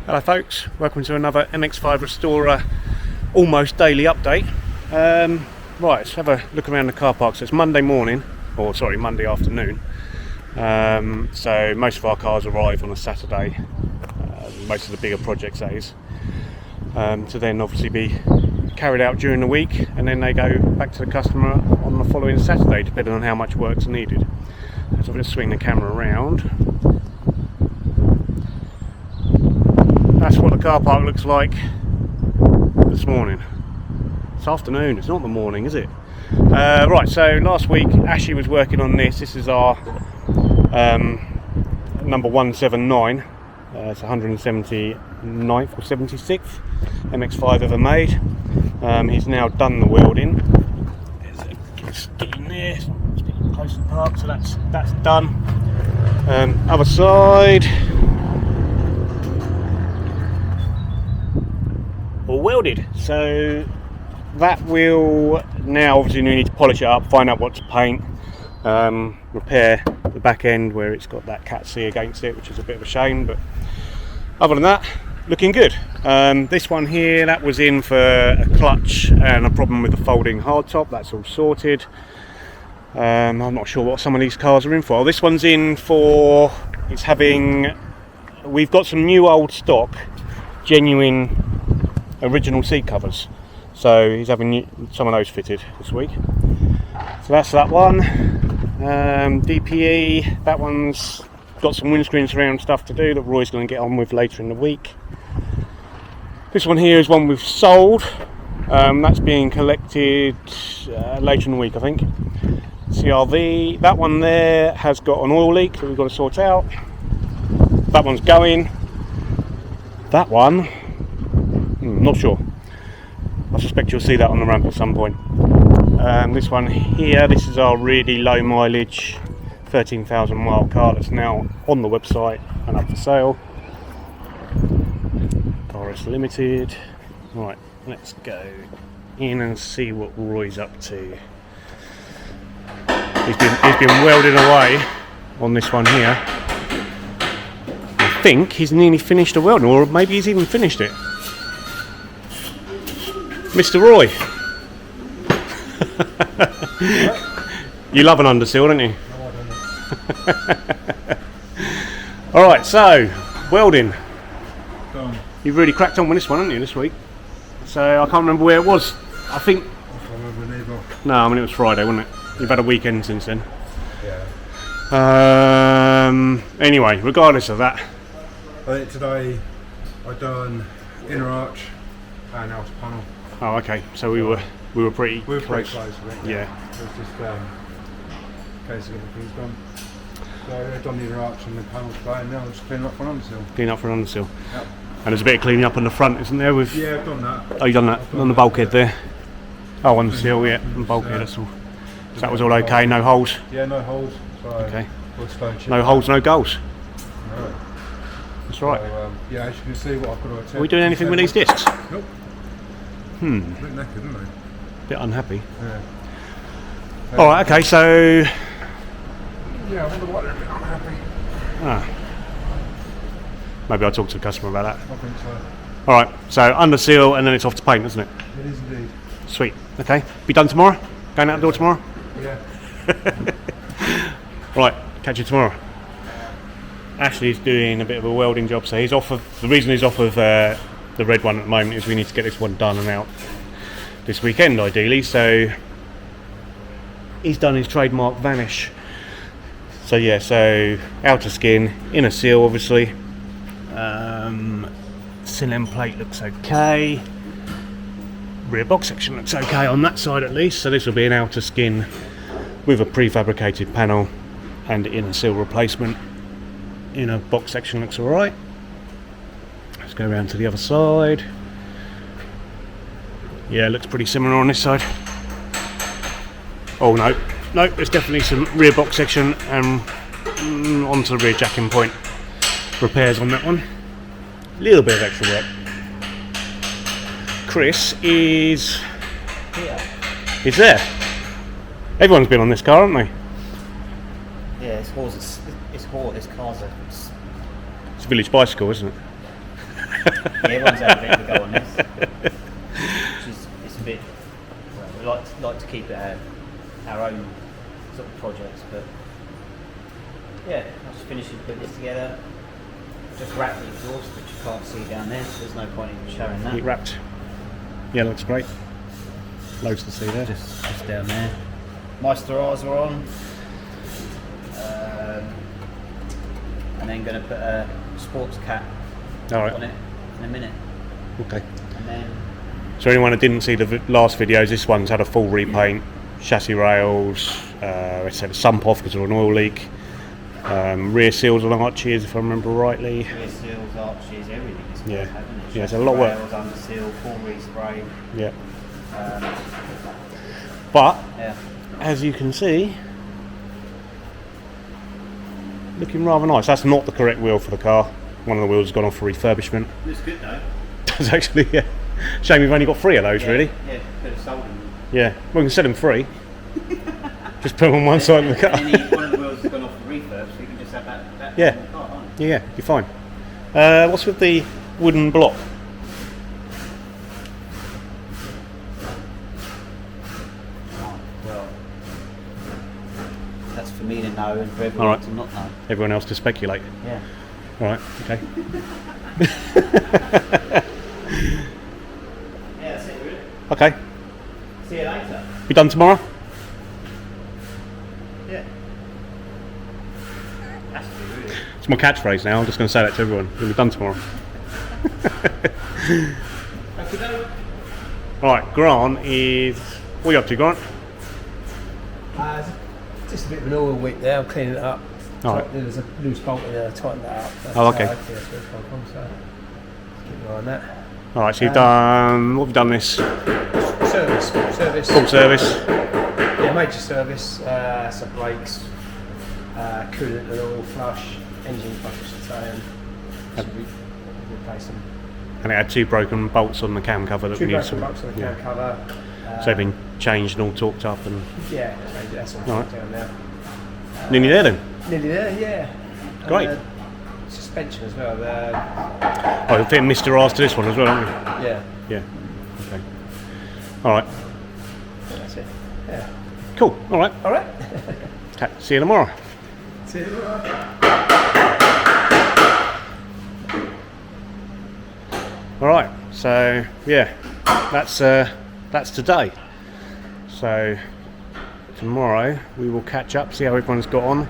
Hello folks, welcome to another MX5 Restorer almost daily update. Right, let's have a look around the car park. So it's Monday morning, or sorry, Monday afternoon. So most of our cars arrive on a Saturday, most of the bigger projects that is, to then obviously be carried out during the week, and then they go back to the customer on the following Saturday, depending on how much work's needed. So I'm going to swing the camera around. That's what the car park looks like this morning. It's afternoon, it's not the morning, is it? Right, so last week Ashley was working on this. This is our number 179. It's 179th or 76th MX5 ever made. He's now done the welding. Let's get in there, let's get close to the park. So that's done. Other side. All welded, so that will now obviously we need to polish it up, find out what to paint, repair the back end where it's got that cat C against it, which is a bit of a shame, but other than that, looking good. This one here, that was in for a clutch and a problem with the folding hardtop. That's all sorted. I'm not sure what some of these cars are in for. This one's in for, we've got some new old stock genuine original seat covers, so he's having some of those fitted this week. So that's that one. DPE, that one's got some windscreen surround stuff to do that Roy's going to get on with later in the week. This one here is one we've sold. That's being collected later in the week, I think. CRV, that one there has got an oil leak that we've got to sort out. That one's going. That one, not sure. I suspect you'll see that on the ramp at some point. This one here, this is our really low mileage 13,000 mile car that's now on the website and up for sale. RS Limited. Right, let's go in and see what Roy's up to. He's been welding away on this one here. I think he's nearly finished the welding, or maybe he's even finished it. Mr. Roy. You love an underseal, don't you? No, I don't. Alright, so, welding. Done. You've really cracked on with this one, haven't you, this week? So, I can't remember where it was. I think... I can't remember neither. No, I mean it was Friday, wasn't it? You've had a weekend since then. Yeah. Anyway, regardless of that. I think today I've done inner arch and outer panel. Oh, okay. So we were pretty close. Pretty close with it. Yeah. It was just case of everything's done. So I've done the inner arch and the panels today, and now just cleaning up for an underseal. Clean up for an underseal. Yep. And there's a bit of cleaning up on the front, isn't there? Yeah, I've done that. Oh, you've done that on the bulkhead there. Oh, on the seal, yeah, on the bulkhead. That's all. So that was all okay. No holes. Yeah, no holes. So okay. No holes, no goals. No. That's right. So, yeah, as you can see, what I've got to attempt. Are we doing anything with these discs? Nope. A bit knackered, isn't they? Bit unhappy. Yeah. All right. Okay. So. Yeah, I wonder why they're a bit unhappy. Ah. Maybe I'll talk to the customer about that. I think so. All right. So under seal, and then it's off to paint, isn't it? It is indeed. Sweet. Okay. Be done tomorrow. Going out the door tomorrow. Yeah. Right. Catch you tomorrow. Ashley's doing a bit of a welding job, so he's off of. The reason he's off of the red one at the moment is we need to get this one done and out this weekend, ideally. So he's done his trademark vanish. So yeah, so outer skin, inner seal, obviously. Sill end plate looks okay. Rear box section looks okay on that side at least. So this will be an outer skin with a prefabricated panel and inner seal replacement. Inner box section looks alright. Let's go around to the other side. Yeah, looks pretty similar on this side. Oh no, there's definitely some rear box section and onto the rear jacking point repairs on that one. A little bit of extra work. Chris is here. He's there. Everyone's been on this car, haven't they? Yeah, it's hot. This car's It's a village bicycle, isn't it? Yeah, everyone's had a bit of a go on this. Which is, it's a bit, well, we like to keep it our own sort of projects, but yeah, I was finishing putting this together. Just wrapped the exhaust, which you can't see down there, so there's no point in showing that. Heat wrapped. Yeah, looks great. Loads to see there. Just down there. Restorer are on. And then going to put a sports cap on it in a minute. Okay. And then. So anyone that didn't see the last videos, this one's had a full repaint. Chassis rails, it's had a sump off because of an oil leak. Rear seals on arches, if I remember rightly. Rear seals, arches, everything. Yeah. It? Yeah, it's a lot of work. Rails, under seal, full respray. Yeah. But yeah. as you can see, looking rather nice. That's not the correct wheel for the car. One of the wheels has gone off for refurbishment. Looks good though. Does actually, yeah. Shame we've only got 3 of those, really. Yeah, could have sold them. Yeah, we can sell them free. Just put them on one side of the car. And then one of the wheels has gone off for refurb, so you can just have that Yeah. on the car, can't you? Yeah, you're fine. What's with the wooden block? Oh, well, that's for me to know and for everyone Alright. to not know. Everyone else to speculate. Yeah. Alright, okay. Yeah, that's it, really. Okay. See you later. Be done tomorrow? Yeah. Has to be, really. It's my catchphrase now. I'm just going to say that to everyone. We'll be done tomorrow. Okay, Alright, Grant is... What are you up to, Grant? Just a bit of an oil week there, I'm cleaning it up. Alright. There's a loose bolt in there, I tightened that up. That's Oh, okay. hopefully that's where it's come from, so keep an eye on that. Alright, so you've done... What have you done this? Service. Full service? Yeah, major service, some brakes, coolant and oil flush, engine flush I should say, and should replace them. And it had 2 broken bolts on the cam cover that 2 we need broken to... bolts on the cam cover. So they've been changed and all torqued up and... Yeah, that's all Alright. down there. Nearly there then? Nearly there, yeah. Great. And, suspension as well. Oh, you'll fit Mr. R's to this one as well, aren't you? Yeah. Yeah. Okay. Alright. That's it. Yeah. Cool. Alright. All right. Okay. See you tomorrow. See you tomorrow. Alright. So, yeah. That's today. So, tomorrow we will catch up, see how everyone's got on.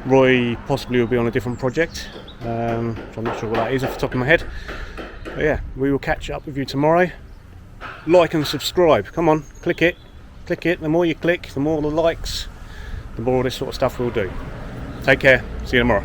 Roy possibly will be on a different project. So I'm not sure what that is off the top of my head. But yeah, we will catch up with you tomorrow. Like and subscribe. Come on, click it. Click it. The more you click, the more the likes, the more this sort of stuff we'll do. Take care. See you tomorrow.